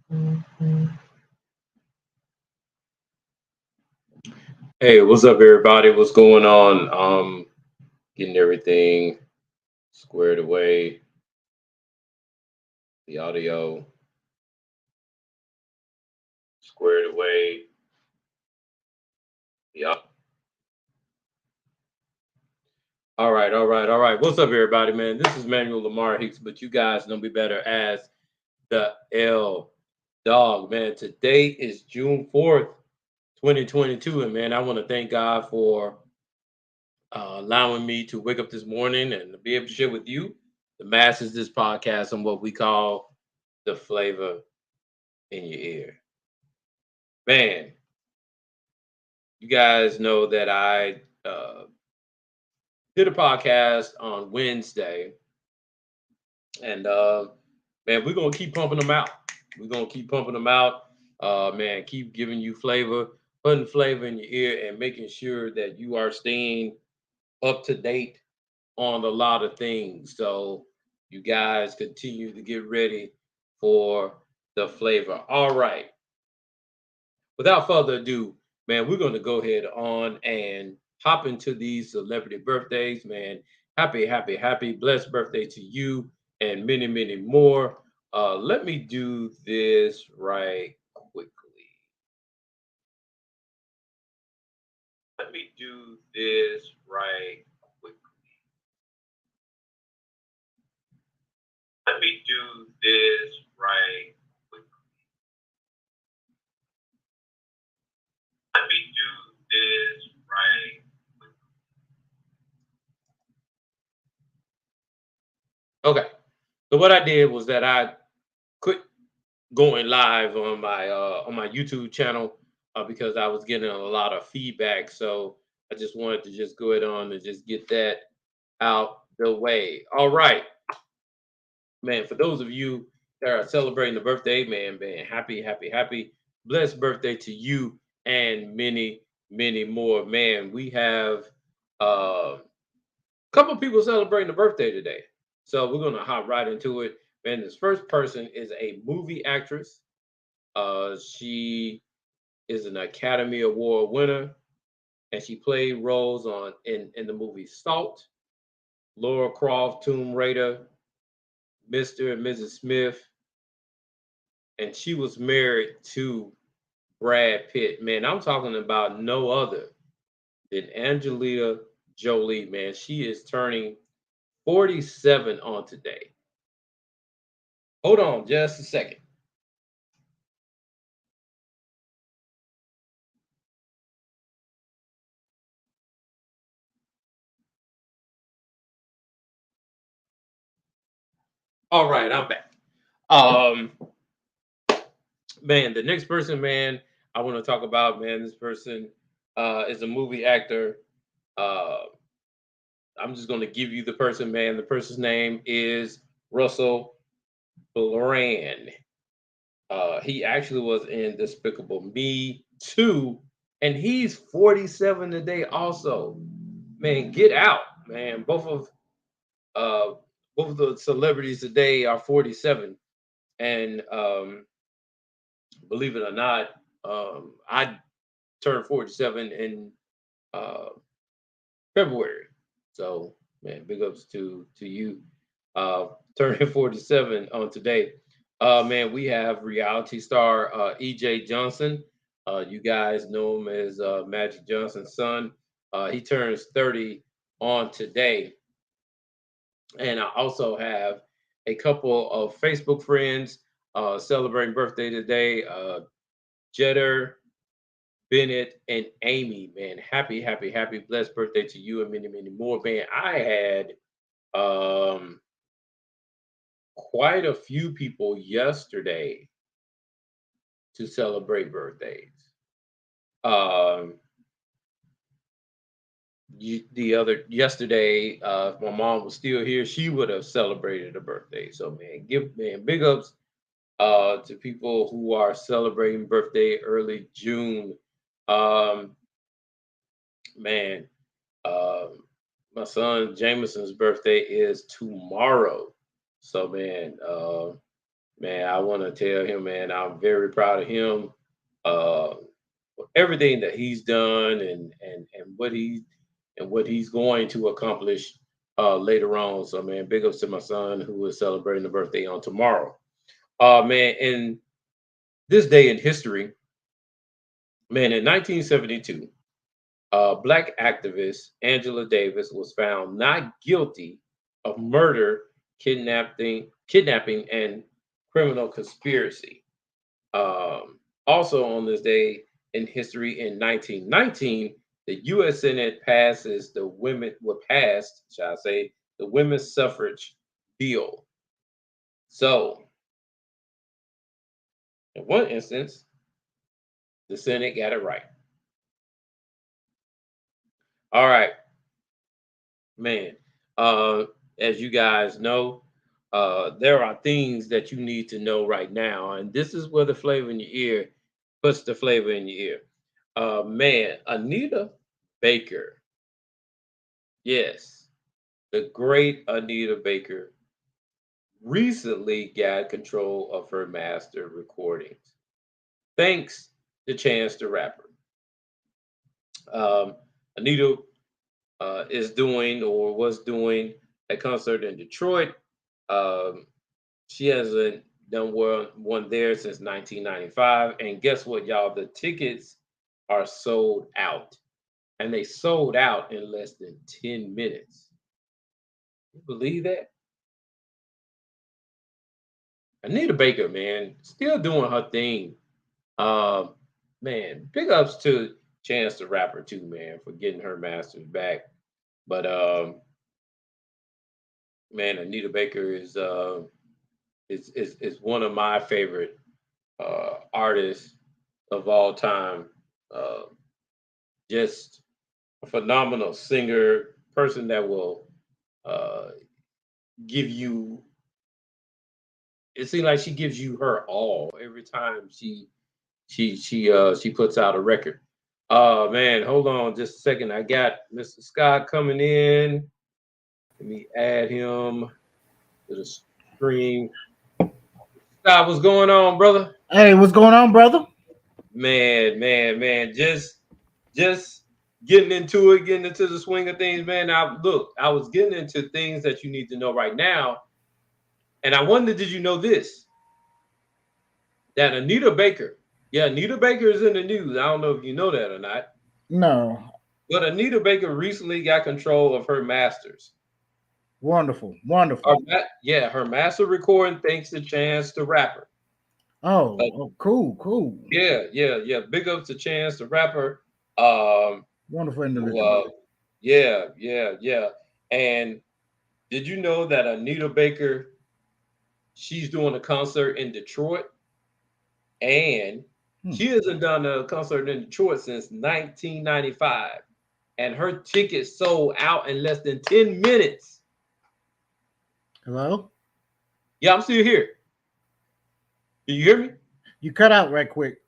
Hey, what's up, everybody? What's going on? Getting everything squared away, the audio squared away. Yeah. All right. What's up, everybody, man? This is Manuel Lamar Hicks, but you guys know me better as the L Dog, man. Today is June 4th, 2022, and man, I want to thank God for allowing me to wake up this morning and to be able to share with you, the masses, this podcast on what we call the flavor in your ear. Man, you guys know that I did a podcast on Wednesday, and man, we're gonna keep pumping them out. We're gonna keep pumping them out. Man, keep giving you flavor, putting flavor in your ear, and making sure that you are staying up to date on a lot of things. So you guys continue to get ready for the flavor. All right. Without further ado, man, we're going to go ahead on and hop into these celebrity birthdays, man. Happy, blessed birthday to you and many, many more. Let me do this right quickly. Let me do this right quickly. Let me do this right quickly. Let me do this right quickly. Okay. So what I did was that I quit going live on my YouTube channel because I was getting a lot of feedback. So I just wanted to just go ahead on and just get that out the way. All right, man. For those of you that are celebrating the birthday, man, happy, blessed birthday to you and many, many more. Man, we have a couple people celebrating the birthday today, so we're gonna hop right into it. Man, this first person is a movie actress. She is an Academy Award winner, and she played roles in the movie Salt, Laura Croft, Tomb Raider, Mr. and Mrs. Smith, and she was married to Brad Pitt. Man, I'm talking about no other than Angelina Jolie. Man, she is turning 47 on today. Hold on just a second. All right, I'm back. Um, man, the next person, man, I want to talk about, man, this person is a movie actor. Uh, I'm just going to give you the person, man. The person's name is Russell Brand. He actually was in Despicable Me 2, and he's 47 today also. Man, get out, man. Uh, both of the celebrities today are 47. And believe it or not, I turned 47 in uh, February. So, man, big ups to you. Turning 47 on today. Man, we have reality star EJ Johnson. You guys know him as Magic Johnson's son. He turns 30 on today. And I also have a couple of Facebook friends celebrating birthday today. Jetter, Bennett, and Amy, man. Happy, blessed birthday to you and many, many more. Man, I had um quite a few people yesterday to celebrate birthdays. Um the other yesterday, if my mom was still here, she would have celebrated a birthday. So man, give man big ups to people who are celebrating birthday early June. Um man, um my son Jameson's birthday is tomorrow. So man, man, I want to tell him, man, I'm very proud of him. Uh, for everything that he's done and what he's going to accomplish later on. So, man, big ups to my son who is celebrating the birthday on tomorrow. Man, in this day in history, man, in 1972, black activist Angela Davis was found not guilty of murder, kidnapping, and criminal conspiracy. Also, on this day in history in 1919, the U.S. Senate passes the women were passed, shall I say, the women's suffrage bill. So, in one instance, the Senate got it right. All right, man. Uh, as you guys know, there are things that you need to know right now, and this is where the flavor in your ear puts the flavor in your ear. Man, Anita Baker, yes, the great Anita Baker recently got control of her master recordings, thanks to Chance the Rapper. Um, Anita is doing or was doing a concert in Detroit. Um, she hasn't done one there since 1995. And guess what, y'all? The tickets are sold out. And they sold out in less than 10 minutes. You believe that? Anita Baker, man, still doing her thing. Um, Man, big ups to Chance the Rapper too, man, for getting her masters back. But man, Anita Baker is one of my favorite artists of all time. Uh, just a phenomenal singer, person that will uh, give you. It seems like she gives you her all every time she puts out a record. Man, hold on just a second. I got Mr. Scott coming in. Let me add him to the stream. Scott, what's going on, brother? Hey, what's going on, brother? Man. Just getting into it, getting into the swing of things, man. I was getting into things that you need to know right now, and I wonder, did you know this? That Anita Baker, yeah, Anita Baker is in the news. I don't know if you know that or not, No. but Anita Baker recently got control of her masters. Wonderful. Wonderful. Yeah, her master recording thanks to Chance the Rapper. Uh, Oh, cool, cool. yeah. Big up to Chance the Rapper. Um, Wonderful individual. well, yeah. And did you know that Anita Baker, she's doing a concert in Detroit, and Hmm. she hasn't done a concert in Detroit since 1995, and her tickets sold out in less than 10 minutes. Hello? Yeah, I'm still here. Can you hear me? You cut out right quick.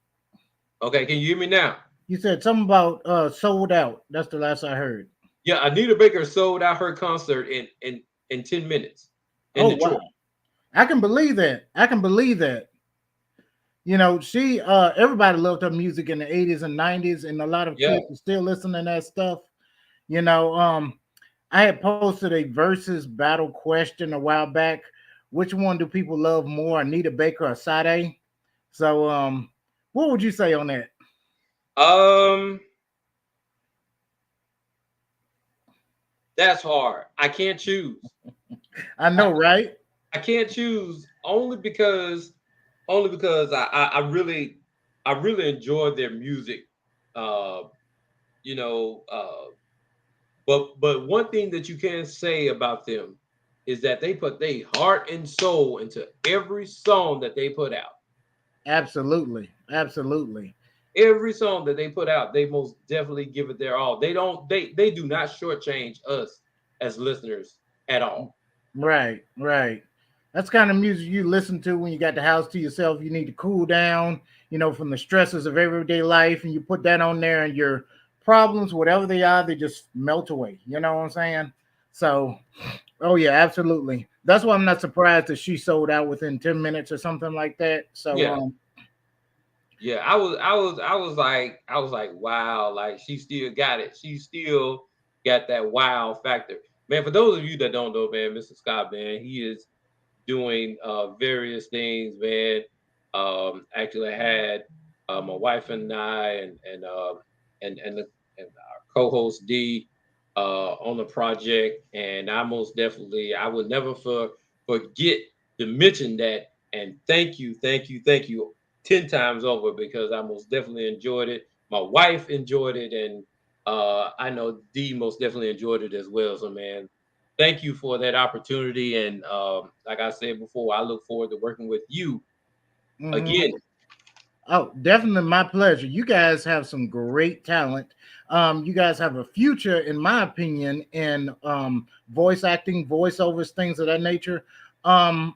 Okay, can you hear me now? You said something about sold out. That's the last I heard. Yeah, Anita Baker sold out her concert in 10 minutes in Oh Detroit. wow. I can believe that. I can believe that. She everybody loved her music in the 80s and 90s, and a lot of Yeah. kids are still listening to that stuff. You know, um, I had posted a versus battle question a while back. Which one do people love more, Anita Baker or Sade? So, what would you say on that? Um, that's hard. I can't choose. I I, know, right? I can't choose only because I really enjoy their music. Uh, you know, but one thing that you can say about them is that they put their heart and soul into every song that they put out. Absolutely, absolutely. Every song that they put out, they most definitely give it their all. They do not shortchange us as listeners at all. Right, right. That's kind of music you listen to when you got the house to yourself. You need to cool down, from the stresses of everyday life, and you put that on there, and your problems, whatever they are, they just melt away. You know what I'm saying? So, Oh yeah, absolutely. That's why I'm not surprised that she sold out within 10 minutes or something like that. So Yeah, yeah. I was like, wow, like she still got it. She still got that wow factor. Man, for those of you that don't know, man, Mr. Scott, man, he is doing various things, man. Actually, I had my wife and I, and our co-host D on the project, and I will never forget to mention that. And thank you, thank you, thank you, 10 times over, because I most definitely enjoyed it. My wife enjoyed it, and I know D most definitely enjoyed it as well. So, man, thank you for that opportunity. And like I said before, I look forward to working with you mhm. again. Oh, definitely my pleasure. You guys have some great talent. You guys have a future, in my opinion, in voice acting, voiceovers, things of that nature. I'm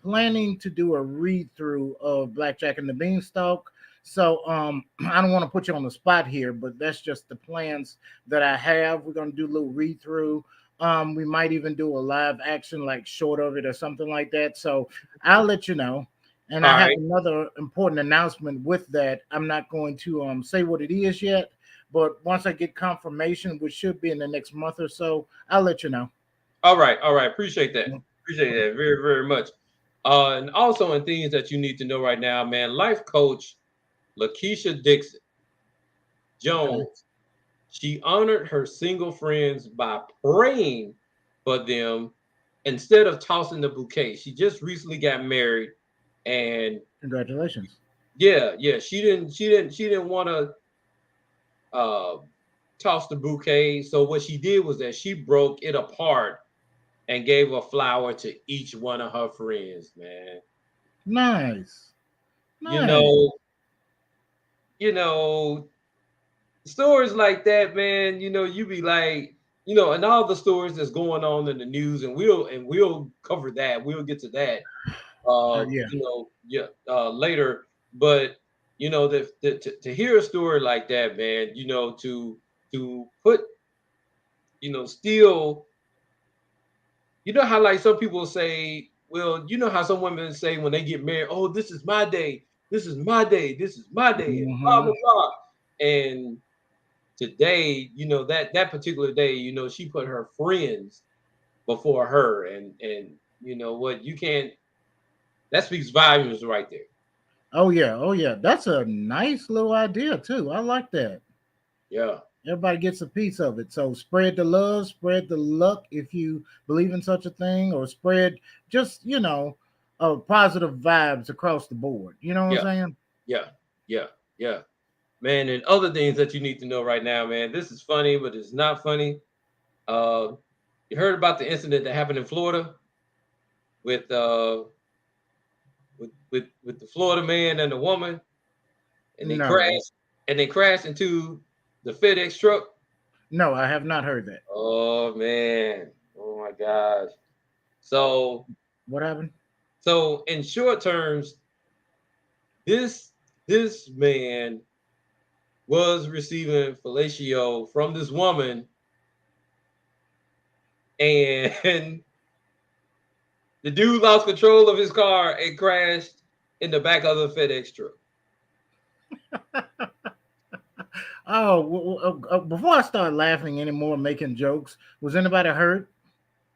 planning to do a read through of Blackjack and the Beanstalk. So I don't want to put you on the spot here, but that's just the plans that I have. We're going to do a little read through. We might even do a live action, like short of it or something like that. So I'll let you know. And All I have right. another important announcement with that. I'm not going to say what it is yet, but once I get confirmation, which should be in the next month or so, I'll let you know. All right. All right. Appreciate that. Appreciate that very, very much. And also, in things that you need to know right now, man, life coach Lakeisha Dixon Okay. Jones, she honored her single friends by praying for them instead of tossing the bouquet. She just recently got married, and Congratulations. yeah, yeah, she didn't want to uh, toss the bouquet. So what she did was that she broke it apart and gave a flower to each one of her friends, man. Nice. You Nice. know, you know, stories like that, man, you be like, and all the stories that's going on in the news, and we'll cover that. We'll get to that Yeah. yeah, later. But to hear a story like that, man, to put, still, how like some people say, well, how some women say when they get married, oh, this is my day, this is my day, this is my day, and blah Hmm. blah blah. And today, that particular day, she put her friends before her, and you know what, you can't, that speaks volumes right there. Oh yeah. Oh yeah. That's a nice little idea too. I like that. Yeah, Everybody gets a piece of it. So spread the love, spread the luck if you believe in such a thing, or spread just, positive vibes across the board. You know what I'm yeah, saying? yeah, yeah, yeah, man. And other things that you need to know right now, man, this is funny, but it's not funny. uh you heard about the incident that happened in Florida with with the Florida man and the woman, and they No, crashed into the FedEx truck. no, I have not heard that. Oh man. Oh my gosh. So What happened? in short terms, this man was receiving fellatio from this woman, and the dude lost control of his car and crashed in the back of the FedEx truck. Oh, before I start laughing anymore, making jokes, was anybody hurt?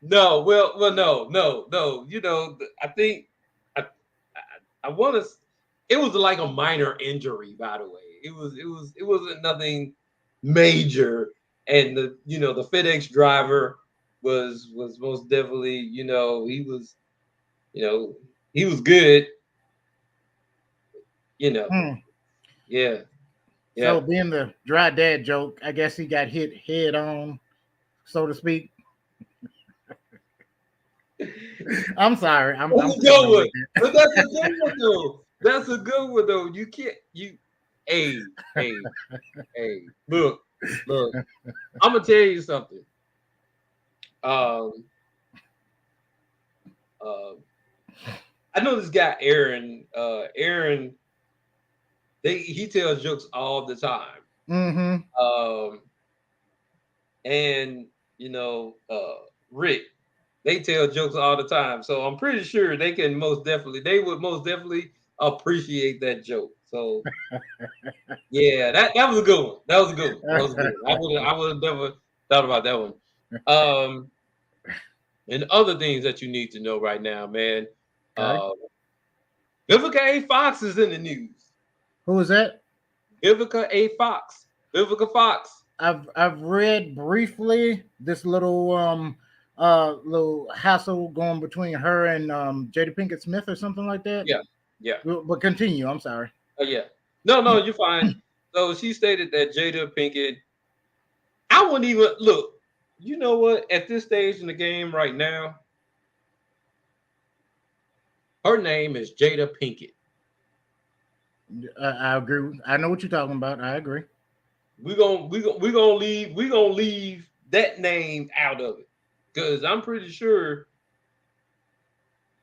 No, well, no, no, no. I think I I want to. It was like a minor injury, by the way. It wasn't nothing major, and the FedEx driver was most definitely, you know he was good, you know. Hmm. Yeah, yeah. So, being the dry dad joke, I guess he got hit head on, so to speak. I'm sorry. I'm That's a coming good up one. with But that's a good one though. That's a good one though. You can't you hey, hey, hey, look, I'm gonna tell you something. Um uh I know this guy Aaron. Aaron, he tells jokes all the time. it. Mm-hmm. Um and Rick. They tell jokes all the time, so I'm pretty sure they would most definitely appreciate that joke. So yeah, that was a good one. That was a good one. That was a good one. I would have never thought about that one. Um, and other things that you need to know right now, man. Okay. Uh, Vivica A. Fox is in the news. Who is that? Vivica A. Fox. Vivica Fox. I've read briefly this little hassle going between her and Jada Pinkett Smith or something like that. Yeah, yeah. But continue. I'm sorry. Oh yeah. No, no, you're fine. So she stated that Jada Pinkett. I wouldn't even look. You know what? At this stage in the game right now, her name is Jada Pinkett. I agree. I know what you're talking about. I agree. We gonna leave that name out of it because I'm pretty sure.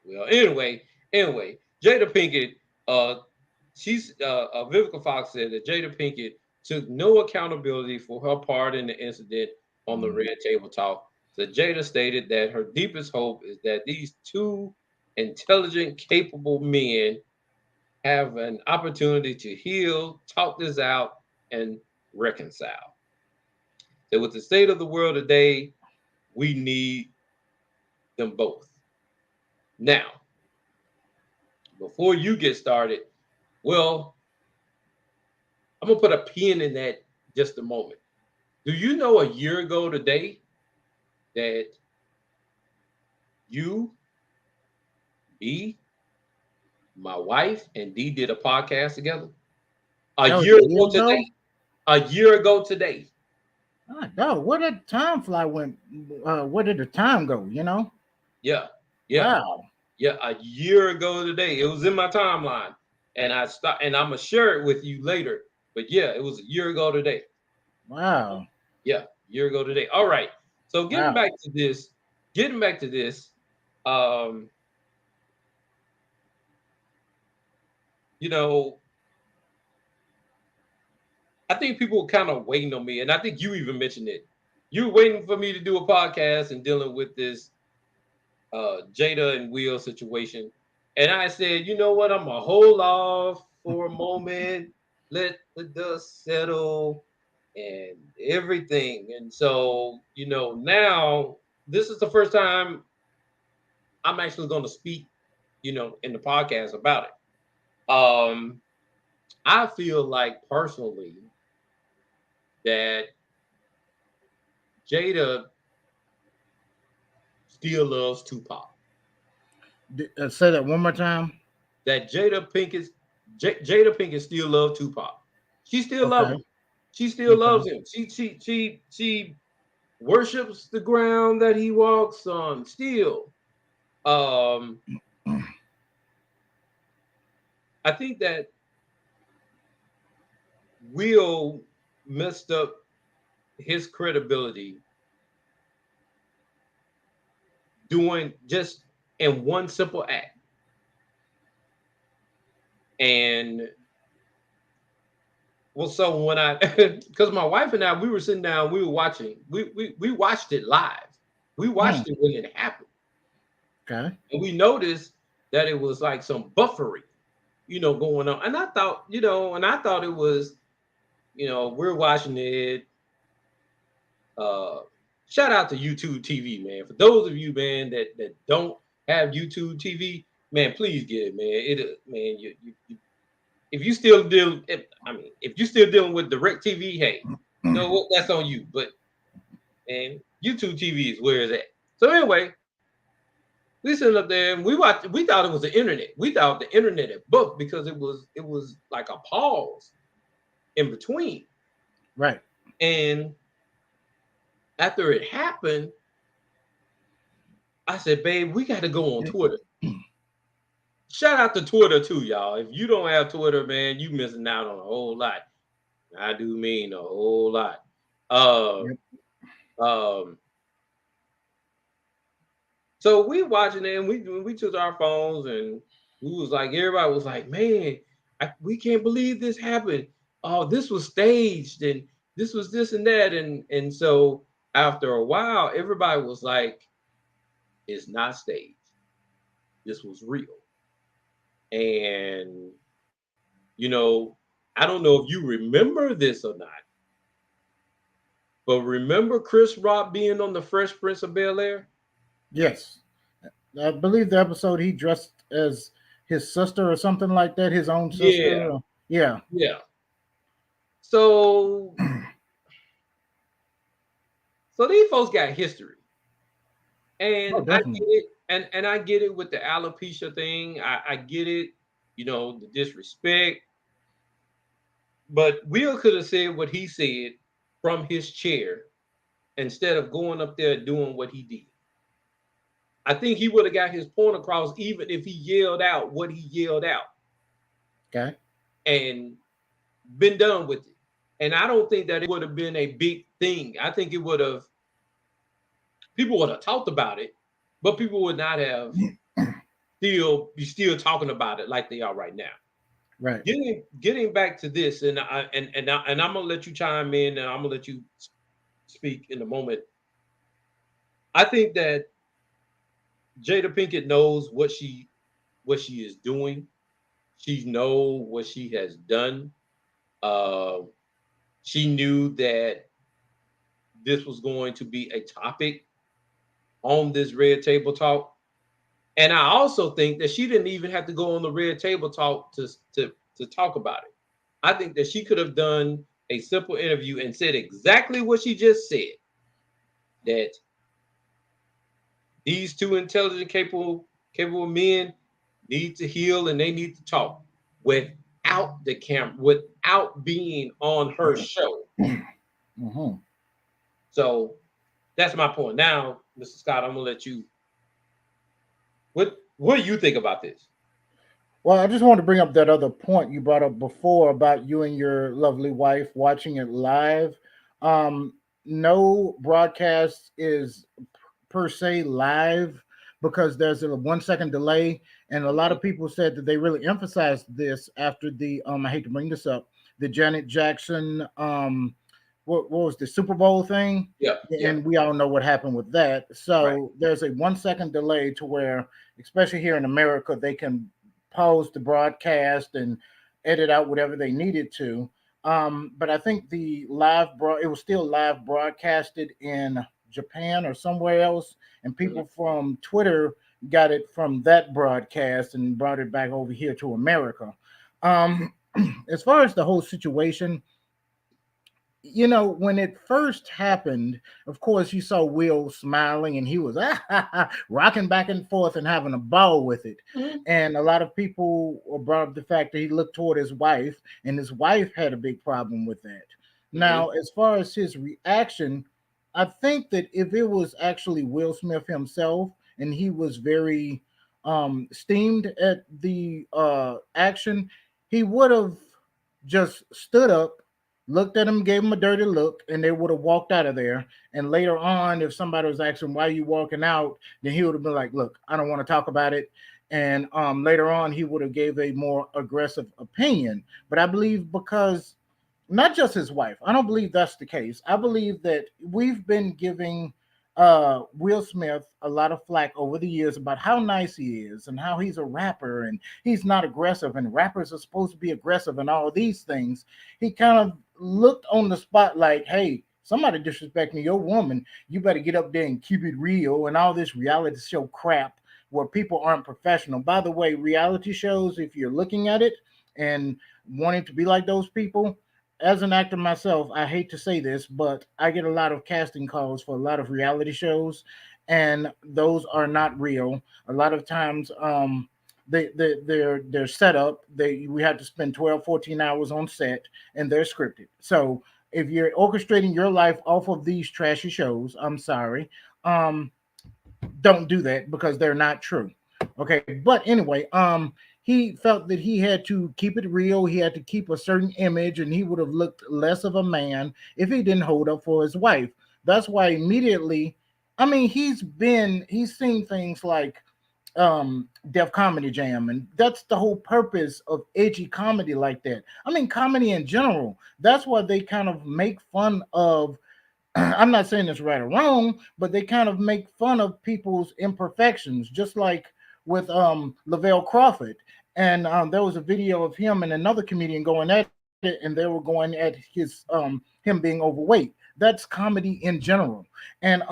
Well, anyway, Jada Pinkett. Uh, Vivica Fox said that Jada Pinkett took no accountability for her part in the incident on the Mm. Red Table Talk. So Jada stated that her deepest hope is that these two intelligent, capable men have an opportunity to heal, talk this out, and reconcile. So with the state of the world today, we need them both. Now, before you get started, well, I'm gonna put a pin in that just a moment. Do you know a year ago today that you, me, my wife, and Dee did a podcast together? A That was year a year ago ago. today. A year ago today. Ah, dog, where did time fly? Went? Where did the time go? Yeah, yeah, Wow, yeah. A year ago today. It was in my timeline. And I'm gonna share it with you later. But yeah, it was a year ago today. wow, Yeah, year ago today. All right. So wow. getting back to this, um, you know, I think people were kind of waiting on me, and I think you even mentioned it. You were waiting for me to do a podcast and dealing with this Jada and Will situation. And I said, you know what? I'm gonna hold off for a moment, let the dust settle and everything. And so, now this is the first time I'm actually going to speak, in the podcast about it. I feel like personally that Jada still loves Tupac. Say that one more time. That Jada Pinkett still loves Tupac. She still loves Okay. him. She still Okay. loves him. She worships the ground that he walks on. Still, um, I think that Will messed up his credibility doing just in one simple act. And well, so when I because my wife and I we were sitting down, we were watching, we watched it live. We Mm, watched it when it happened, okay. and we noticed that it was like some buffering, going on. And I thought it was, we're watching it. Uh, Shout out to YouTube TV, man. For those of you, man, that don't have YouTube TV, man, please get it, man. Man, if you still deal, if you still dealing with direct TV, hey, you know what? That's on you. But man, YouTube TV is where it's at. So anyway, we sitting up there and we watched. We thought it was the internet. We thought the internet had booked because it was like a pause in between. Right. And after it happened, I said, babe, we got to go on Twitter. Shout out to Twitter too, y'all. If you don't have Twitter, man, you missing out on a whole lot. I do mean a whole lot. Uh, Yep. um, so we watching it, and we took our phones, and we was like, everybody was like, man, we can't believe this happened. Oh, this was staged, and this was this and that, and so after a while, everybody was like, is not staged. This was real. And, you know, I don't know if you remember this or not, but remember Chris Rock being on the Fresh Prince of Bel Air? Yes, I believe the episode he dressed as his sister or something like that, his own Yeah, sister. Yeah. yeah. So, so these folks got history, Oh, and I get definitely. it, and I get it with the alopecia thing. I get it, the disrespect. But Will could have said what he said from his chair instead of going up there doing what he did. I think he would have got his point across even if he yelled out what he yelled out Okay. and been done with it. And I don't think that it would have been a big thing. I think it would have people would have talked about it, but people would not have still talking about it like they are right now. Right. Getting back to this, and I'm gonna let you chime in, and I'm gonna let you speak in a moment. I think that Jada Pinkett knows what she is doing. She know what she has done. Uh, she knew that this was going to be a topic on this Red Table Talk, and I also think that she didn't even have to go on the Red Table Talk to talk about it. I think that she could have done a simple interview and said exactly what she just said. That these two intelligent, capable men need to heal and they need to talk without the camera, without being on her show. Hmm. So that's my point. Now, Mr. Scott, I'm gonna let you. What do you think about this? Well, I just wanted to bring up that other point you brought up before about you and your lovely wife watching it live. Um, no broadcast is per se live because there's a 1 second delay, and a lot Mhm. of people said that they really emphasized this after the I hate to bring this up, the Janet Jackson what was the Super Bowl thing, Yeah, yeah, and we all know what happened with that. right. So there's a 1 second delay to where, especially here in America, they can pause the broadcast and edit out whatever they needed to. But I think it was still live broadcasted in Japan or somewhere else, and Mhm. people from Twitter got it from that broadcast and brought it back over here to America. Um, as far as the whole situation, when it first happened, of course, you saw Will smiling and he was rocking back and forth and having a ball with it. Mhm. And a lot of people brought up the fact that he looked toward his wife, and his wife had a big problem with that. Mhm. Now, as far as his reaction, I think that if it was actually Will Smith himself and he was very steamed at the action, he would have just stood up, looked at him, gave him a dirty look, and they would have walked out of there. And later on, if somebody was asking why you walking out, then he would have been like, "Look, I don't want to talk about it." And later on, he would have gave a more aggressive opinion. But I believe because not just his wife, I don't believe that's the case. I believe that we've been giving Will Smith a lot of flack over the years about how nice he is and how he's a rapper and he's not aggressive and rappers are supposed to be aggressive and all these things. He kind of looked on the spot like, hey, somebody disrespecting your woman, you better get up there and keep it real and all this reality show crap where people aren't professional. By the way, reality shows, if you're looking at it and wanting to be like those people, as an actor myself, I hate to say this, but I get a lot of casting calls for a lot of reality shows, and those are not real. A lot of times, they're set up. We have to spend 12, 14 hours on set, and they're scripted. So if you're orchestrating your life off of these trashy shows, I'm sorry. Um, don't do that because they're not true. Okay, but anyway, he felt that he had to keep it real. He had to keep a certain image, and he would have looked less of a man if he didn't hold up for his wife. That's why immediately, I mean, he's seen things like Def Comedy Jam, and that's the whole purpose of edgy comedy like that. I mean, comedy in general. That's why they kind of make fun of I'm not saying it's right or wrong, but they kind of make fun of people's imperfections, just like with Lavelle Crawford. And there was a video of him and another comedian going at it, and they were going at his him being overweight. That's comedy in general, and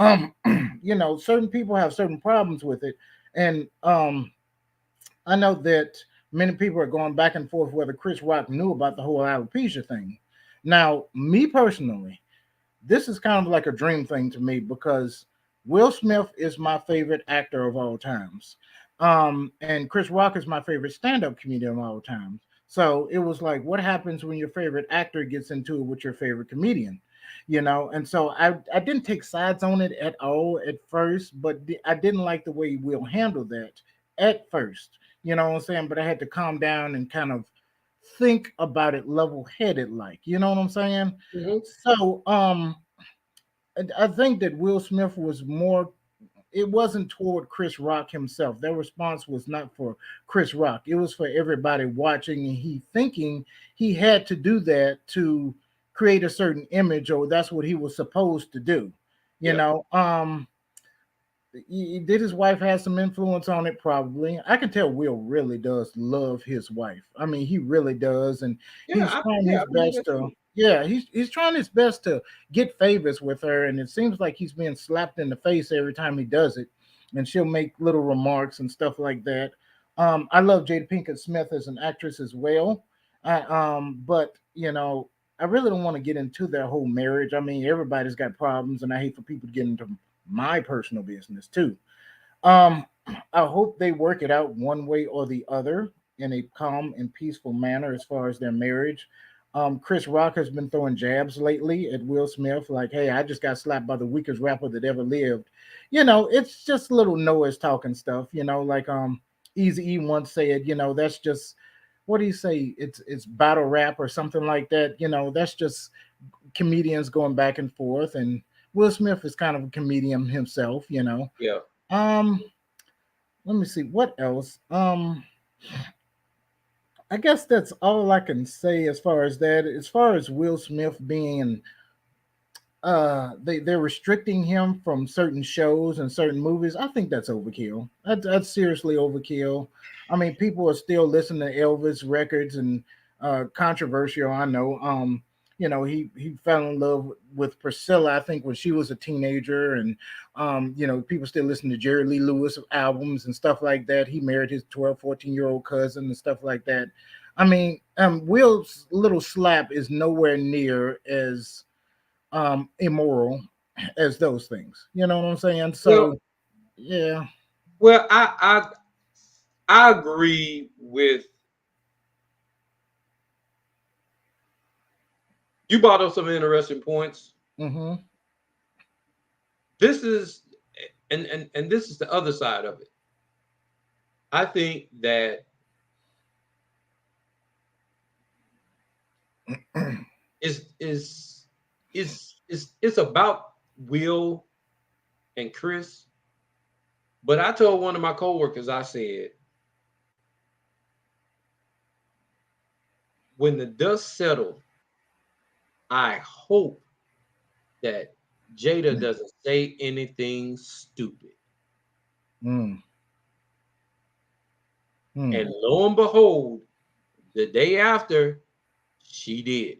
certain people have certain problems with it, and I know that many people are going back and forth whether Chris Rock knew about the whole alopecia thing. Now, me personally, this is kind of like a dream thing to me because Will Smith is my favorite actor of all times. And Chris Rock is my favorite stand-up comedian of all times. So it was like, what happens when your favorite actor gets into it with your favorite comedian? And so I didn't take sides on it at all at first, but I didn't like the way Will handled that at first. You know what I'm saying? But I had to calm down and kind of think about it level-headed, like, you know what I'm saying? Hmm. So I think that Will Smith was more. It wasn't toward Chris Rock himself. Their response was not for Chris Rock. It was for everybody watching, and he thinking he had to do that to create a certain image, or that's what he was supposed to do. You Yeah. know, did his wife have some influence on it? Probably. I can tell Will really does love his wife. I mean, he really does, and Yeah. he's trying Yeah. his I believe best that to. too. Yeah, he's trying his best to get favors with her, and it seems like he's being slapped in the face every time he does it. And she'll make little remarks and stuff like that. I love Jada Pinkett Smith as an actress as well. But I really don't want to get into their whole marriage. I mean, everybody's got problems, and I hate for people to get into my personal business too. Um, I hope they work it out one way or the other in a calm and peaceful manner as far as their marriage. Chris Rock has been throwing jabs lately at Will Smith, like, "Hey, I just got slapped by the weakest rapper that ever lived." It's just little noise talking stuff. Like Easy E once said, that's just what do you say? It's battle rap or something like that. That's just comedians going back and forth, and Will Smith is kind of a comedian himself. Yeah. Um, Let me see what else. I guess that's all I can say as far as that. As far as Will Smith being they're restricting him from certain shows and certain movies. I think that's overkill. That's seriously overkill. I mean, people are still listening to Elvis records and controversial. I know. He fell in love with Priscilla. I think when she was a teenager, and people still listen to Jerry Lee Lewis albums and stuff like that. He married his 12, 14-year-old cousin and stuff like that. I mean, Will's little slap is nowhere near as immoral as those things. You know what I'm saying? Well, So yeah. well, I agree with you. Brought up some interesting points. Mm-hmm. This is and this is the other side of it. I think that is it's about Will and Chris. But I told one of my coworkers, I said, when the dust settle, I hope that Jada doesn't say anything stupid. Mm, And mm, lo and behold, the day after, she did.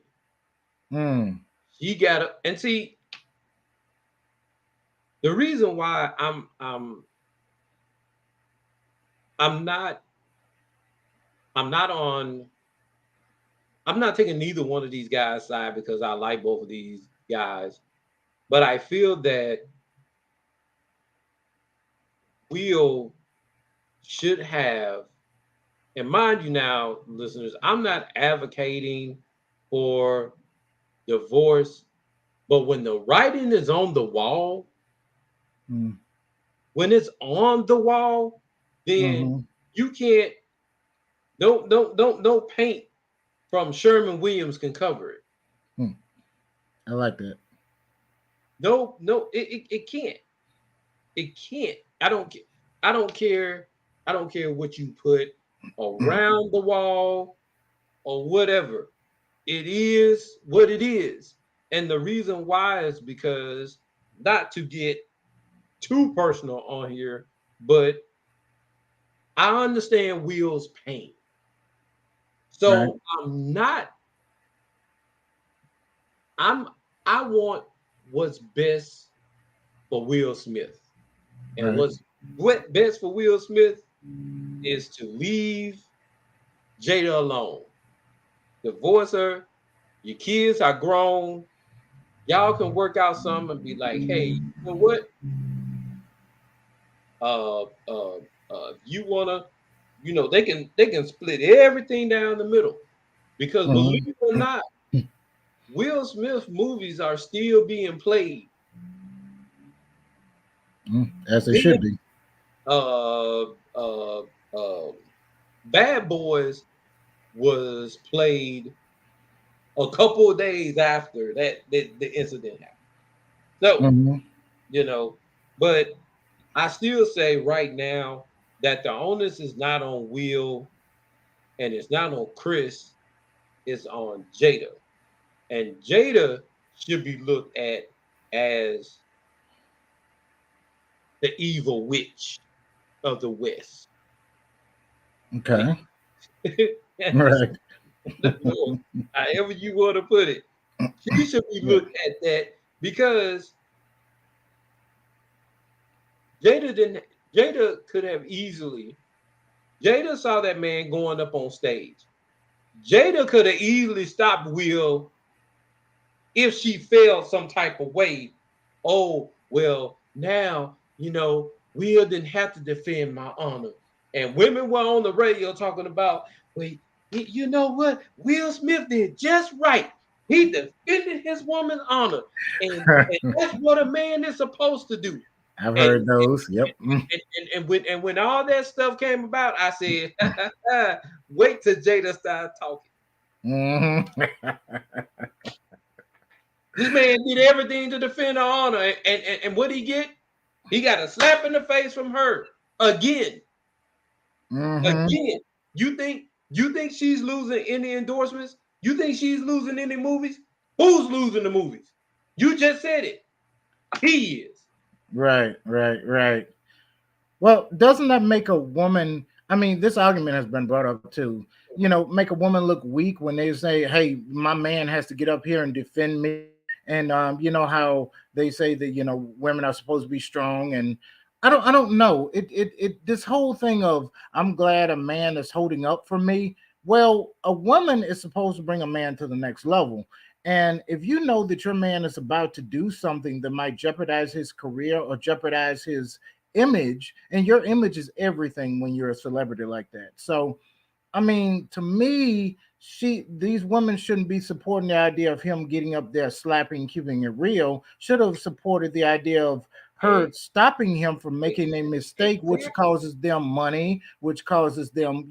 mm, She got a, and see, the reason why I'm not I'm not on I'm not taking neither one of these guys' side because I like both of these guys, but I feel that Will should have, and mind you now, listeners, I'm not advocating for divorce, but when the writing is on the wall, mm, when it's on the wall, then mm-hmm. you can't, no paint from Sherman Williams can cover it. Mm. I like that. No, it can't. It can't. I don't care. I don't care what you put Mm, around the wall or whatever. It is what it is. And the reason why is because, not to get too personal on here, but I understand Will's pain. Right. So I'm not, I'm, I want what's best for Will Smith. And Right. what best for Will Smith is to leave Jada alone. Divorce her. Your kids are grown. Y'all can work out something and be like, hey, you know what? Uh, uh, you wanna, they can split everything down the middle, because believe Mhm. it or not, Will Smith movies are still being played. As it should Big be. uh uh Bad Boys was played a couple of days after the incident happened. So, Mhm. you know, but I still say right now that the onus is not on Will and it's not on Chris, it's on Jada. And Jada should be looked at as the evil witch of the West. Okay. Yes, Right. Lord, however you want to put it. She should be Yeah. looked at that, because Jada didn't Jada could have easily Jada saw that man going up on stage. Jada could have easily stopped Will if she felt some type of way. Oh, well, now, Will didn't have to defend my honor. And women were on the radio talking about, wait, you know what? Will Smith did just right. He defended his woman's honor. And that's what a man is supposed to do. I've And, heard those. Yep. and when all that stuff came about, I said, wait till Jada started talking. Mhm. This man did everything to defend her honor, and what he get? He got a slap in the face from her again. Mhm. Again. You think she's losing any endorsements? You think she's losing any movies? Who's losing the movies? You just said it. He is. Right. Right. Right. Well, doesn't that make a woman? I mean, this argument has been brought up too. Make a woman look weak when they say, "Hey, my man has to get up here and defend me." And you know how they say that women are supposed to be strong. And I don't know. This whole thing of I'm glad a man is holding up for me. Well, a woman is supposed to bring a man to the next level. And if you know that your man is about to do something that might jeopardize his career or jeopardize his image, and your image is everything when you're a celebrity like that. So I mean, to me, these women shouldn't be supporting the idea of him getting up there slapping, keeping it real. Should have supported the idea of her Hey, stopping him from hey, making a mistake, which exactly. causes them money, which causes them,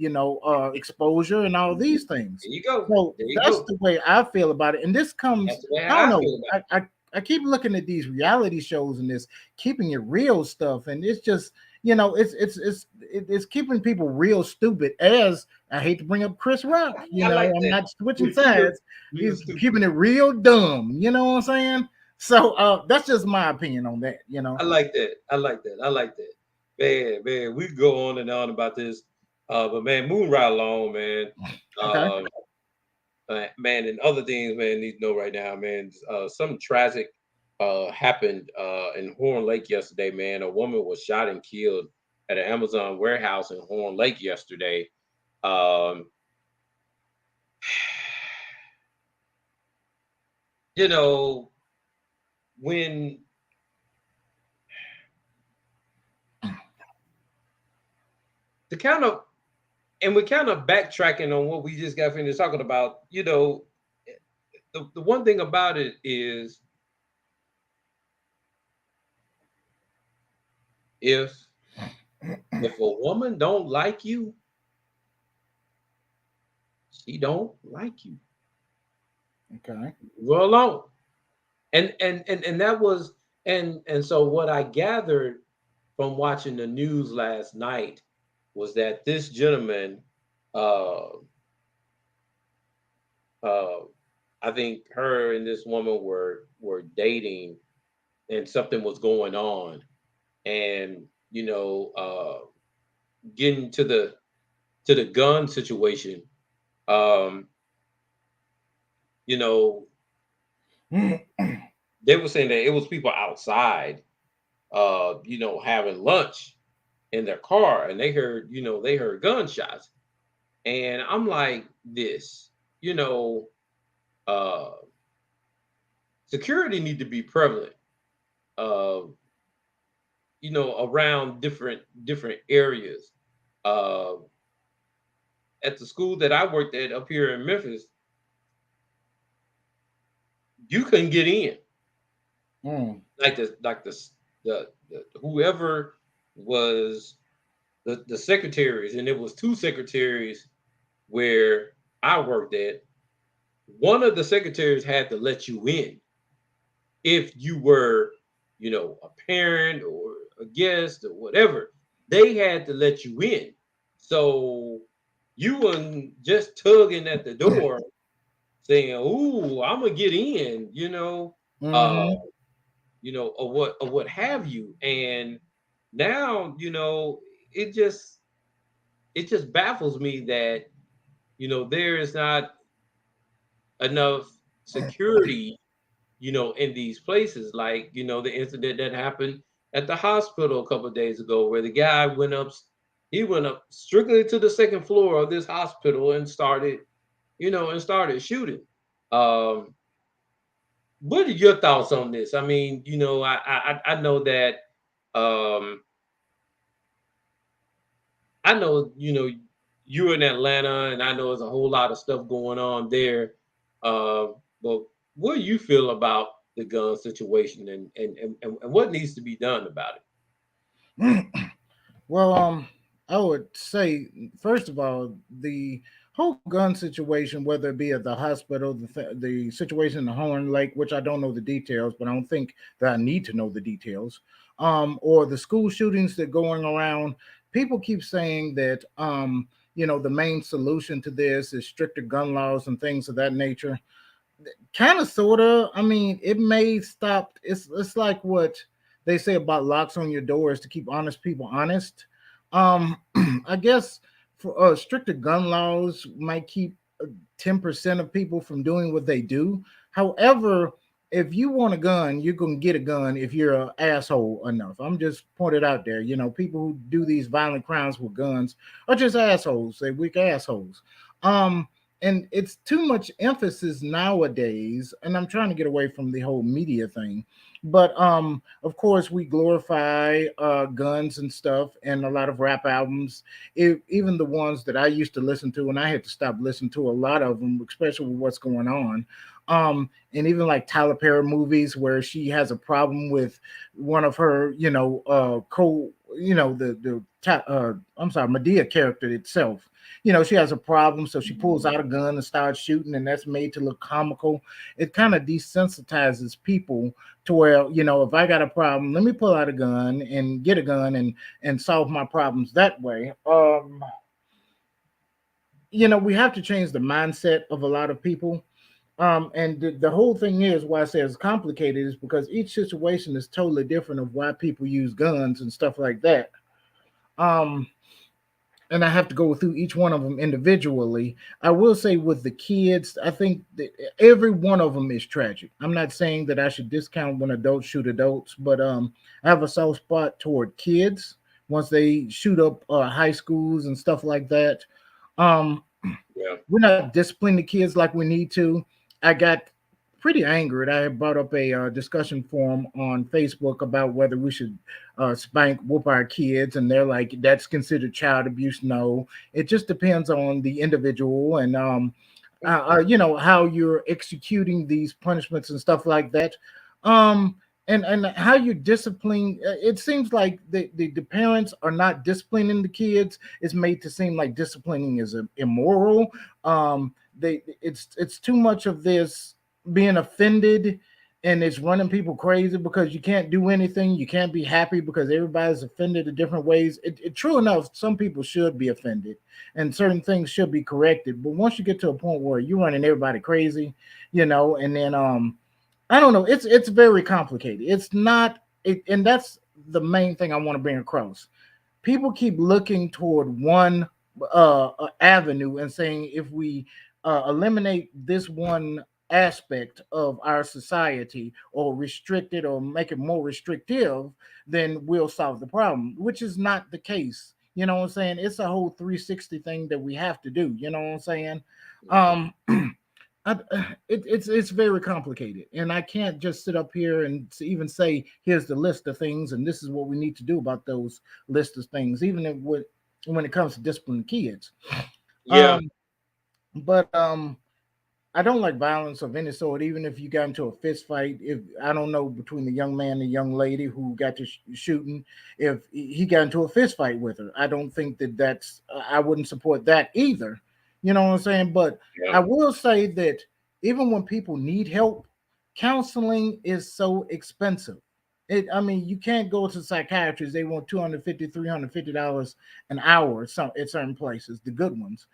exposure and all these things. There you go. So There you that's go. the way I feel about it. And this comes, That's the way I don't I know, feel about it. I keep looking at these reality shows and this keeping it real stuff, and it's just, it's keeping people real stupid. As I hate to bring up Chris Rock. I like I'm that. not switching Real, sides. real He's stupid. keeping it real dumb. You know what I'm saying? So that's just my opinion on that. I like that. I like that. I like that. Man, we go on and on about this. But man, moving right along, man. Okay. Um, man, and other things, man, need to know right now, man. Something tragic happened in Horn Lake yesterday, man. A woman was shot and killed at an Amazon warehouse in Horn Lake yesterday. Um, you know, when the kind of and we're kind of backtracking on what we just got finished talking about. The one thing about it is, if if a woman don't like you, she don't like you. Okay. Go alone. And that was, and so what I gathered from watching the news last night was that this gentleman uh uh I think her and this woman were dating, and something was going on, and getting to the gun situation. Um, you know, they were saying that it was people outside, having lunch in their car, and they heard gunshots, and I'm like, this, you know, uh, security need to be prevalent, uh, around different areas. Uh, at the school that I worked at up here in Memphis, you couldn't get in. Mm, The whoever was the secretaries, and it was two secretaries where I worked at. One of the secretaries had to let you in if you were, a parent or a guest or whatever. They had to let you in. So you weren't just tugging at the door saying, "Ooh, I'm gonna get in," uh, mm-hmm. or what have you. And now, it just it just baffles me that there is not enough security, in these places. Like, the incident that happened at the hospital a couple of days ago, where the guy he went up strictly to the second floor of this hospital and started shooting. Um, what are your thoughts on this? I mean, I know that um I know, you're in Atlanta, and I know there's a whole lot of stuff going on there. Uh, but what do you feel about the gun situation, and what needs to be done about it? Well, I would say first of all, the whole gun situation, whether it be at the hospital, the situation in the Horn Lake, which I don't know the details, but I don't think that I need to know the details, or the school shootings that going around. People keep saying that the main solution to this is stricter gun laws and things of that nature. Kind of, sorta. I mean, it may stop. It's like what they say about locks on your doors to keep honest people honest. Um, I guess for stricter gun laws might keep 10% of people from doing what they do. However, if you want a gun, you're gonna get a gun if you're an asshole enough. I'm just pointed out there. People who do these violent crimes with guns are just assholes. They weak assholes. Um, and it's too much emphasis nowadays. And I'm trying to get away from the whole media thing. But of course, we glorify guns and stuff, and a lot of rap albums, even the ones that I used to listen to, and I had to stop listening to a lot of them, especially with what's going on. And even like Tyler Perry movies where she has a problem with one of her, I'm sorry, Medea character itself. She has a problem, so she pulls out a gun and starts shooting, and that's made to look comical. It kind of desensitizes people to where, if I got a problem, let me pull out a gun and get a gun and solve my problems that way. We have to change the mindset of a lot of people. And the whole thing is why I say it's complicated is because each situation is totally different of why people use guns and stuff like that. Um, and I have to go through each one of them individually. I will say with the kids, I think that every one of them is tragic. I'm not saying that I should discount when adults shoot adults, but I have a soft spot toward kids once they shoot up high schools and stuff like that. Um, Yeah, we're not disciplining the kids like we need to. I got pretty angered. I had brought up a discussion forum on Facebook about whether we should spank, whoop our kids, and they're like, "That's considered child abuse." No, it just depends on the individual and how you're executing these punishments and stuff like that. Um, and how you discipline. It seems like the parents are not disciplining the kids. It's made to seem like disciplining is immoral. It's too much of this being offended and it's running people crazy because you can't do anything. You can't be happy because everybody's offended in different ways. True enough, some people should be offended, and certain things should be corrected. But once you get to a point where you're running everybody crazy, and then I don't know. It's very complicated. It's not, and that's the main thing I want to bring across. People keep looking toward one avenue and saying if we eliminate this one aspect of our society or restrict it or make it more restrictive, then we'll solve the problem, which is not the case. You know what I'm saying? It's a whole 360 thing that we have to do. You know what I'm saying? Mhm. Um, it's very complicated, and I can't just sit up here and even say here's the list of things, and this is what we need to do about those list of things. Even if when it comes to disciplining kids, Yeah, um, but I don't like violence of any sort, even if you got into a fist fight. If I don't know between the young man and the young lady who got to shooting, if he got into a fist fight with her, I don't think that I wouldn't support that either. You know what I'm saying? But yeah, I will say that even when people need help, counseling is so expensive. I mean, you can't go to psychiatrists. They want $250, $350 an hour. Some at certain places, the good ones.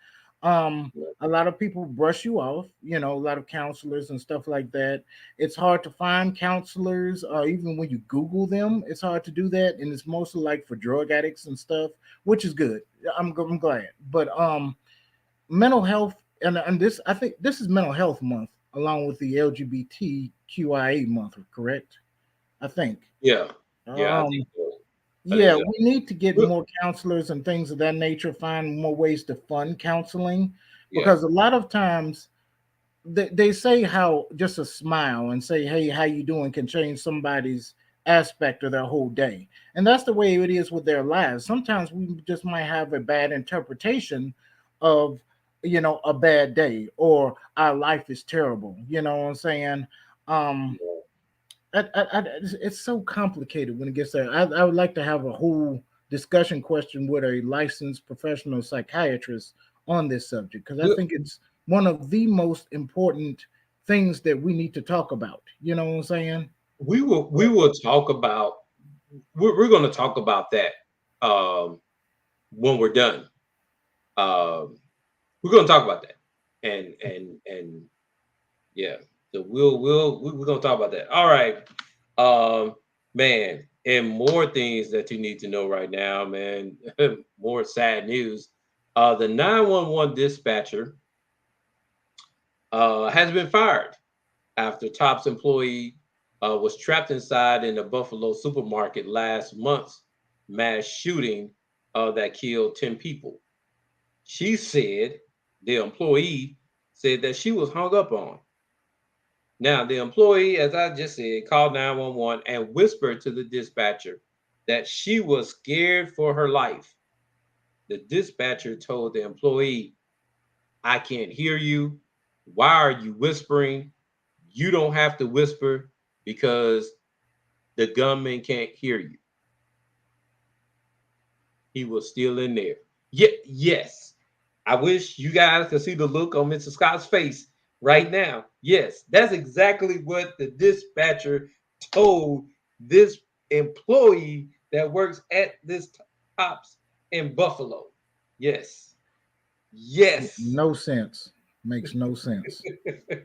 yeah. A lot of people brush you off, a lot of counselors and stuff like that. It's hard to find counselors, even when you Google them, it's hard to do that. And it's mostly like for drug addicts and stuff, which is good. I'm glad. But mental health, and this, I think this is mental health month along with the LGBTQIA month, correct? I think. Yeah, yeah, I think Um, so. I think yeah, so. we need to get Well, more counselors and things of that nature, find more ways to fund counseling yeah, because a lot of times they say how just a smile and say, "Hey, how you doing?" can change somebody's aspect of their whole day. And that's the way it is with their lives. Sometimes we just might have a bad interpretation of, a bad day or our life is terrible. You know what I'm saying? Um, yeah. it's so complicated when it gets there. I would like to have a whole discussion question with a licensed professional psychiatrist on this subject because I We, think it's one of the most important things that we need to talk about. You know what I'm saying? we will talk about. We're going to talk about that when we're done. Um, we're going to talk about that, and yeah. So we're going to talk about that. All right, man, and more things that you need to know right now, man. More sad news. The 911 dispatcher has been fired after Top's employee was trapped inside in a Buffalo supermarket last month's mass shooting that killed 10 people. She said, the employee said that she was hung up on. Now, the employee, as I just said, called 911 and whispered to the dispatcher that she was scared for her life. The dispatcher told the employee, I can't hear you. Why are you whispering? You don't have to whisper because the gunman can't hear you. He was still in there. Yeah, yes. I wish you guys could see the look on Mr. Scott's face right now. Yes, that's exactly what the dispatcher told this employee that works at this Tops in Buffalo. Yes. Yes. No sense. Makes no sense. And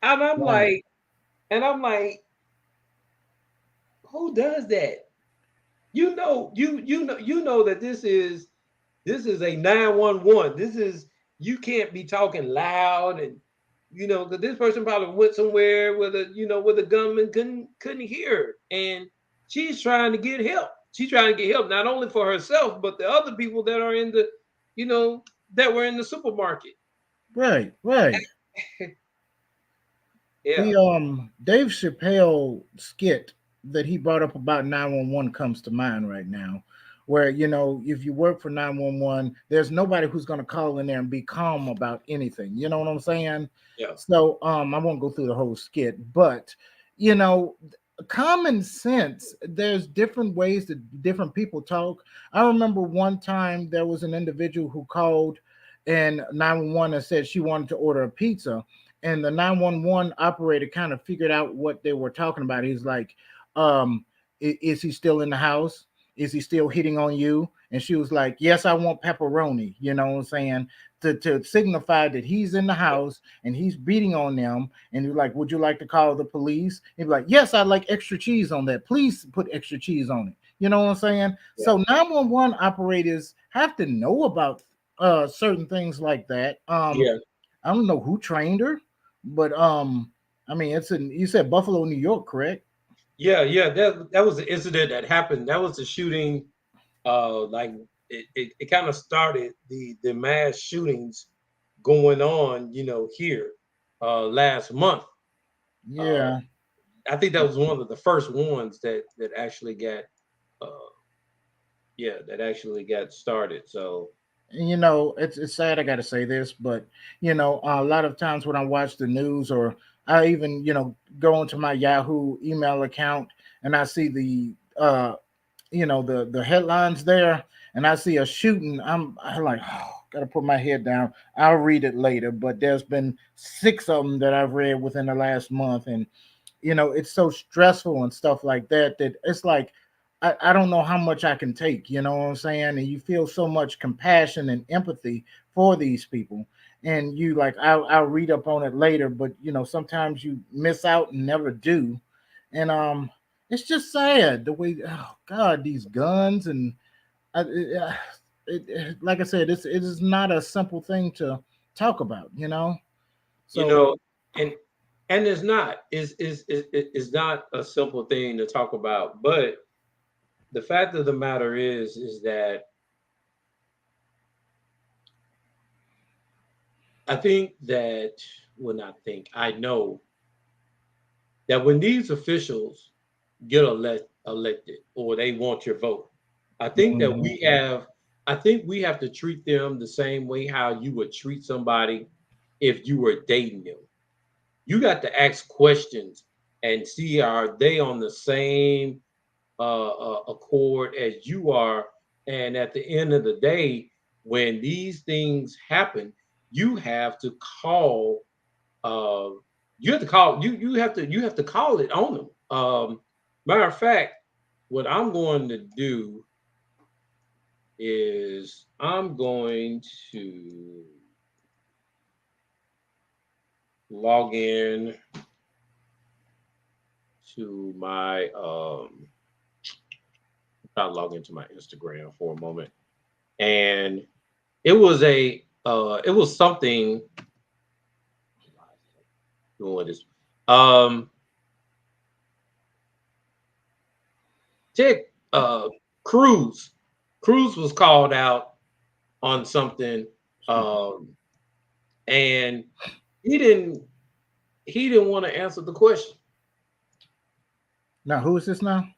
I'm Right. like, and I'm like, who does that? You know that this is a 911. This is you can't be talking loud and because this person probably went somewhere where the gunman couldn't hear her. And she's trying to get help. She's trying to get help not only for herself, but the other people that are in the, you know, that were in the supermarket. Right. Right. Yeah, The Dave Chappelle skit that he brought up about 911 comes to mind right now, where if you work for 911, there's nobody who's going to call in there and be calm about anything. You know what I'm saying? yeah, So I won't go through the whole skit, but you know common sense, there's different ways that different people talk. I remember one time there was an individual who called and 911 and said she wanted to order a pizza, and the 911 operator kind of figured out what they were talking about. He's like, um, is he still in the house? Is he still hitting on you? And she was like, yes, I want pepperoni. You know what I'm saying? To signify that he's in the house and he's beating on them. And you're like, would you like to call the police? He'd be like, yes, I'd like extra cheese on that. Please put extra cheese on it. You know what I'm saying? Yeah. So 911 operators have to know about certain things like that. Yeah. I don't know who trained her, but I mean, it's in you said Buffalo, New York, correct? Yeah. Yeah. That was the incident that happened. That was the shooting. Like it kind of started the mass shootings going on, here last month. Uh, Yeah, I think that was one of the first ones that actually got uh, yeah, that actually got started. So and it's sad I got to say this, but a lot of times when I watch the news or I even go into my Yahoo email account and I see the the headlines there and I see a shooting, I like, oh, gotta put my head down. I'll read it later, but there's been six of them that I've read within the last month, and it's so stressful and stuff like that that it's like I don't know how much I can take, you know what I'm saying? And you feel so much compassion and empathy for these people. And you like I'll read up on it later, but sometimes you miss out and never do. And it's just sad the way, oh God, these guns and like I said, it is not a simple thing to talk about. you So know, and it's not it's not a simple thing to talk about, but the fact of the matter is that I think that well not think I know that when these officials get elected or they want your vote, I think that mhm. I think we have to treat them the same way how you would treat somebody if you were dating them. You got to ask questions and see are they on the same accord as you are. And at the end of the day, when these things happen, you have to call. Uh, you have to call. You have to call it on them. Matter of fact, what I'm going to do is I'm going to log in to my I'll log into my Instagram for a moment. And it was something doing this. Um Ted Cruz. Cruz was called out on something Excuse me. um and he didn't he didn't want to answer the question. Now who is this now?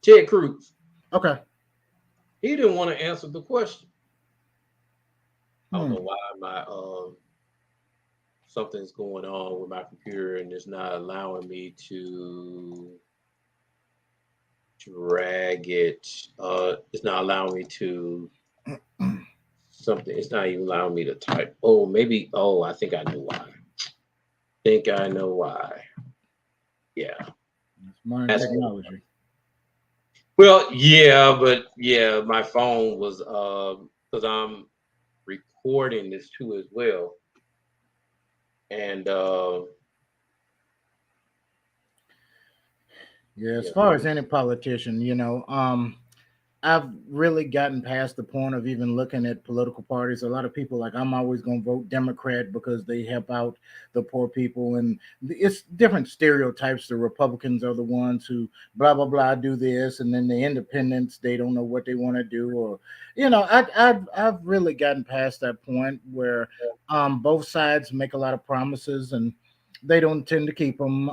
Ted Cruz. Okay. He didn't want to answer the question. I don't Hmm. know why my something's going on with my computer and it's not allowing me to drag it. It's not allowing me to something. It's not even allowing me to type. Oh, maybe. Oh, I think I know why. Think I know why. Yeah, It's modern that's technology. well. Yeah, but yeah, my phone was because I'm recording this too as well, and Yeah, as yeah, far as any politician, I've really gotten past the point of even looking at political parties. A lot of people like I'm always going to vote Democrat because they help out the poor people, and it's different stereotypes. The Republicans are the ones who blah blah blah do this, and then the Independents they don't know what they want to do, or I've really gotten past that point where both sides make a lot of promises and they don't tend to keep them.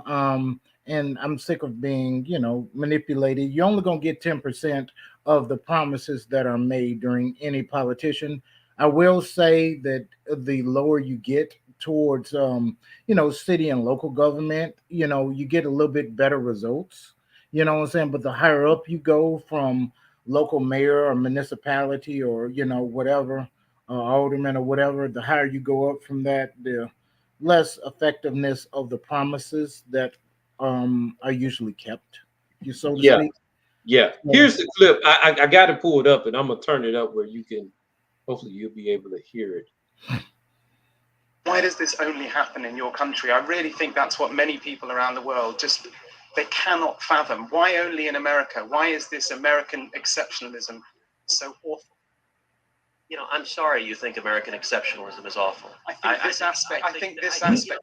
And I'm sick of being, manipulated. You're only going to get 10% of the promises that are made during any politician. I will say that the lower you get towards, city and local government, you get a little bit better results. You know what I'm saying? But the higher up you go from local mayor or municipality or, whatever, alderman or whatever, the higher you go up from that, less effectiveness of the promises that are usually kept, you so to Yeah, speak. yeah. So, Here's the clip. I got to pull it up, and I'm gonna turn it up where you can. Hopefully, you'll be able to hear it. Why does this only happen in your country? I really think that's what many people around the world just they cannot fathom. Why only in America? Why is this American exceptionalism so awful? I'm sorry you think American exceptionalism is awful. I think this aspect.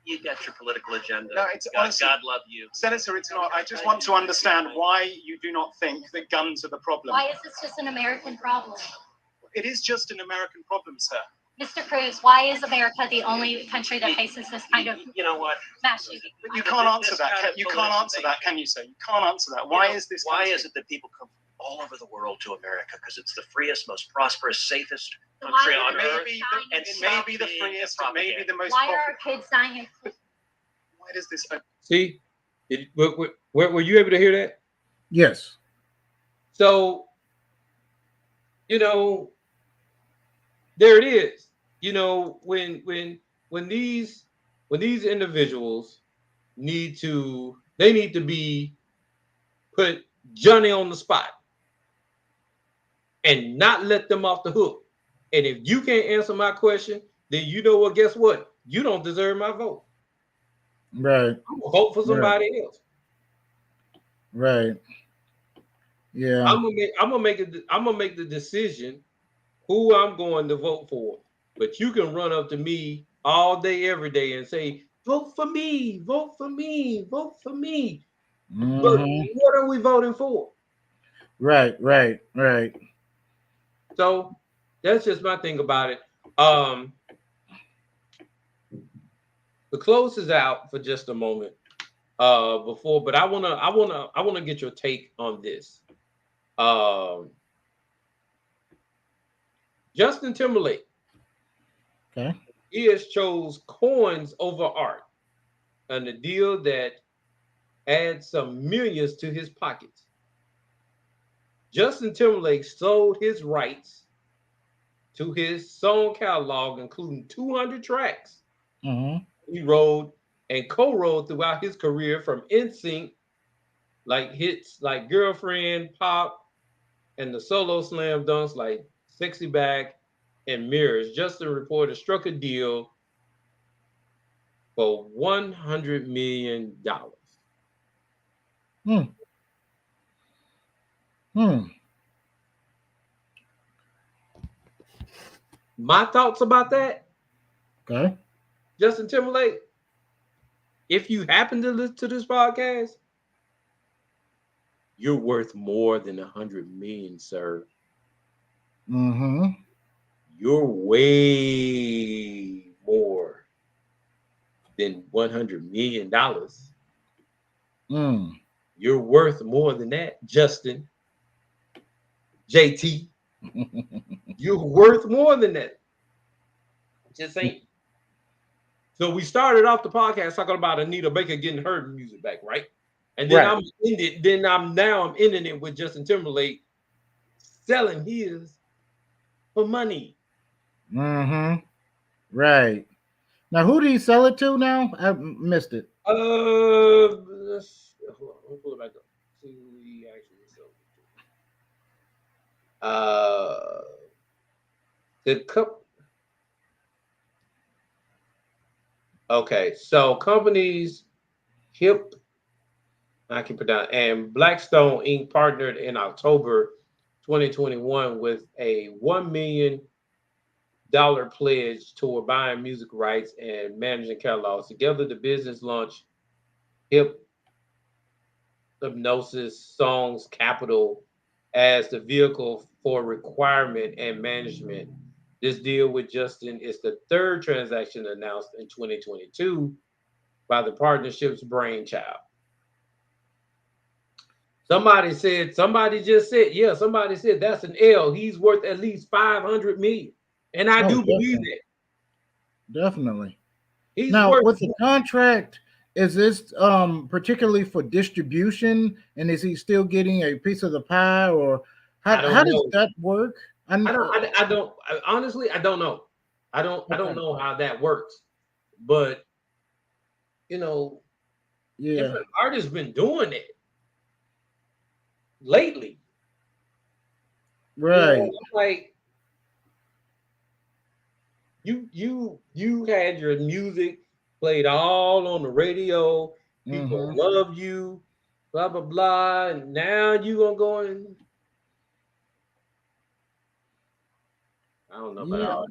You got your political agenda. No, it's honestly, God love you. Senator, it's not. I just want to understand why you do not think that guns are the problem. Why is this just an American problem? It is just an American problem, sir. Mr. Cruz, why is America the only country that faces this kind of You know what? mass shooting? But you can't answer that. You can't answer that, can you, sir? You can't answer that. Why is this? Why is it that people come from all over the world to America? Because it's the freest, most prosperous, safest Why country are on our earth. kids dying It may be the freest. It may be the most. Why are our kids dying? Why does this? See, were you able to hear that? yes. So, there it is. When these individuals they need to be put Johnny on the spot and not let them off the hook. And if you can't answer my question, then you know what? Guess what? You don't deserve my vote. Right. I'm gonna vote for somebody else. Right. Yeah. I'm gonna make the decision who I'm going to vote for. But you can run up to me all day, every day, and say, "Vote for me, vote for me, vote for me." But Mhm. what are we voting for? Right. Right. Right. So that's just my thing about it. Um, the close is out for just a moment. But I wanna get your take on this. Um, Justin Timberlake, Okay. he has chose coins over art, and a deal that adds some millions to his pockets. Justin Timberlake sold his rights to his song catalog, including 200 tracks Mhm. he wrote and co-wrote throughout his career, from NSYNC, like hits like Girlfriend, Pop, and the solo slam dunks like Sexy Back and Mirrors. Justin reported struck a deal for $100 million. Hmm. Hmm. My thoughts about that, Okay. Justin Timberlake, if you happen to listen to this podcast, you're worth more than 100 million, sir. Mhm. You're way more than $100 million. Mm. You're worth more than that, Justin. JT, you're worth more than that. Just ain't. So we started off the podcast talking about Anita Baker getting her music back, right? And then Right. I'm ending it with Justin Timberlake selling his for money. Mhm. Right. Now, who did he sell it to? Now I missed it. Hold on, let me pull it back up. See who he actually sold it to. The cup. Okay, so companies Hip, I can pronounce, and Blackstone Inc. partnered in October 2021 with a $1 million pledge toward buying music rights and managing catalogs. Together, the business launched Hip Hypnosis Songs Capital as the vehicle for requirement and management. This deal with Justin is the third transaction announced in 2022 by the partnership's brainchild. Somebody just said, yeah, somebody said that's an L. He's worth at least 500 million. And I Oh, do believe definitely. that. Definitely. He's Now, worth with the contract, is this particularly for distribution, and is he still getting a piece of the pie, or I how don't does know. that work? I don't honestly I don't know. I don't know how that works. but you know, Yeah, different artists been doing it lately. You know, right. I'm like you had your music played all on the radio. People Hmm. love you, blah blah blah. And now you gonna go and I don't know about Yeah, all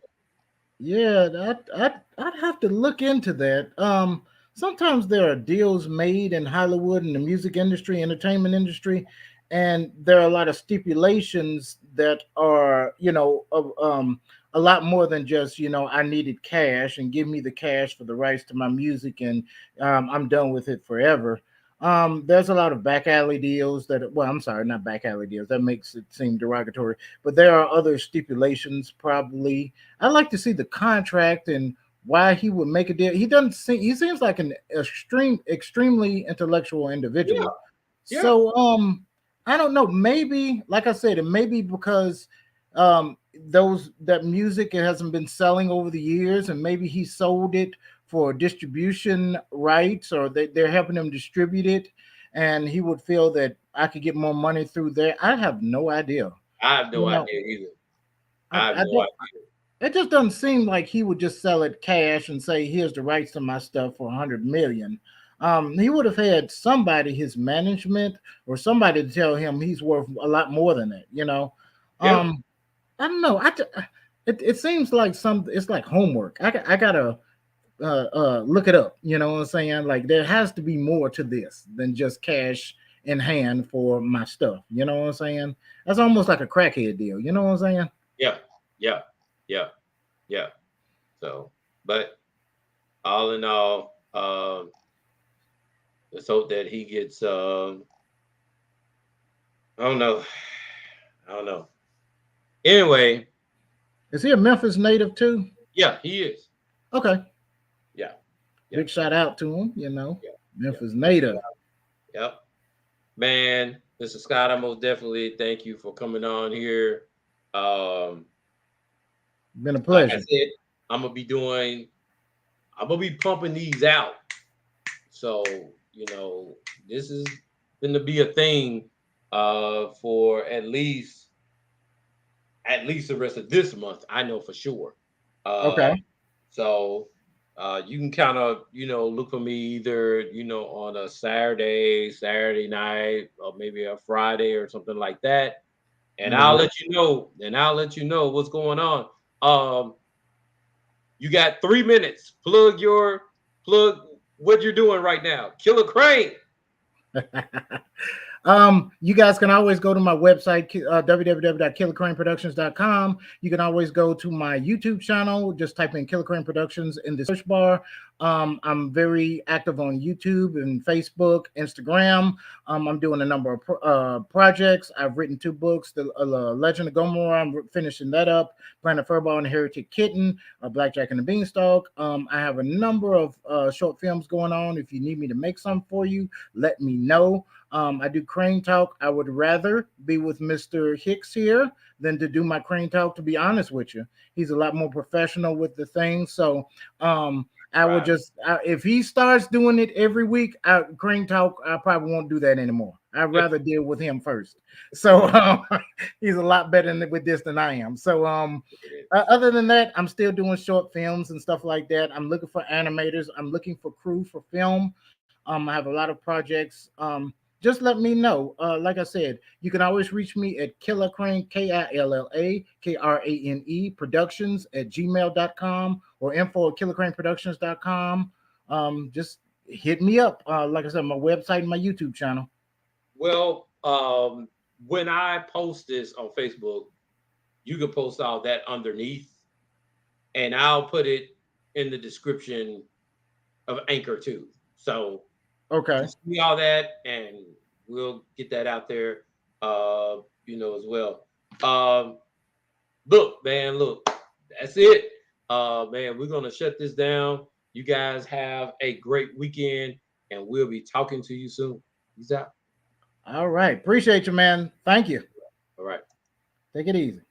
yeah. I'd have to look into that. Sometimes there are deals made in Hollywood and the music industry, entertainment industry, and there are a lot of stipulations that are, a lot more than just, I needed cash and give me the cash for the rights to my music, and I'm done with it forever. There's a lot of back alley deals that, well, I'm sorry, not back alley deals. That makes it seem derogatory, but there are other stipulations probably. I'd like to see the contract and why he would make a deal. He doesn't seem, he seems like an extremely intellectual yeah, individual. yeah. So I don't know. Maybe, like I said, it may be because those that music it hasn't been selling over the years, and maybe he sold it for distribution rights, or they're helping him distribute it, and he would feel that I could get more money through there. I have no idea. I have no You know, idea either. I, I have I no don't. idea. It just doesn't seem like he would just sell it cash and say, "Here's the rights to my stuff for 100 million." He would have had somebody, his management, or somebody to tell him he's worth a lot more than that. Yeah, Um, I don't know. It seems like it's like homework. I gotta look it up. You know what I'm saying? Like there has to be more to this than just cash in hand for my stuff. You know what I'm saying? That's almost like a crackhead deal. You know what I'm saying? yeah, yeah, yeah, yeah. So, but all in all, let's hope that he gets. I don't know. I don't know. Anyway, Is he a Memphis native too? yeah, he is. Okay. Yeah, yeah, Big shout out to him, yeah, yeah. Memphis native. Yep. Man, Mr. Scott, I most definitely thank you for coming on here. Um, Been a like I pleasure. said, I'm gonna be doing. I'm gonna be pumping these out. So this is going to be a thing for at least the rest of this month. I know for sure. Uh, Okay. so you can kind of look for me either on a Saturday night, or maybe a Friday or something like that, and That'll I'll work. let you know. And I'll let you know what's going on. You got 3 minutes. Plug what you're doing right now. Killer Crane. You guys can always go to my website, www.killercraneproductions.com. You can always go to my YouTube channel. Just type in Killer Crane Productions in the search bar. I'm very active on YouTube and Facebook, Instagram. I'm doing a number of projects. I've written 2 books, The Legend of Gomorrah. I'm finishing that up. Planet Furball and Heretic Kitten, Blackjack and the Beanstalk. I have a number of short films going on. If you need me to make some for you, let me know. I do Crane Talk. I would rather be with Mr. Hicks here than to do my Crane Talk, to be honest with you. He's a lot more professional with the thing. So I would Right. just, if he starts doing it every week, Crane Talk, I probably won't do that anymore. I'd rather deal with him first. So he's a lot better with this than I am. So other than that, I'm still doing short films and stuff like that. I'm looking for animators. I'm looking for crew for film. I have a lot of projects. Just let me know. Like I said, you can always reach me at Killer Crane, KILLAKRANE Productions at gmail.com or info at killercraneproductions.com. Just hit me up. Like I said, my website and my YouTube channel. Well, when I post this on Facebook, you can post all that underneath, and I'll put it in the description of Anchor too. So Okay. just see all that, and we'll get that out there, as well. Um, look, man, look, that's it. Man, we're gonna shut this down. You guys have a great weekend, and we'll be talking to you soon. Peace out. All right. Appreciate you, man. Thank you. All right. Take it easy.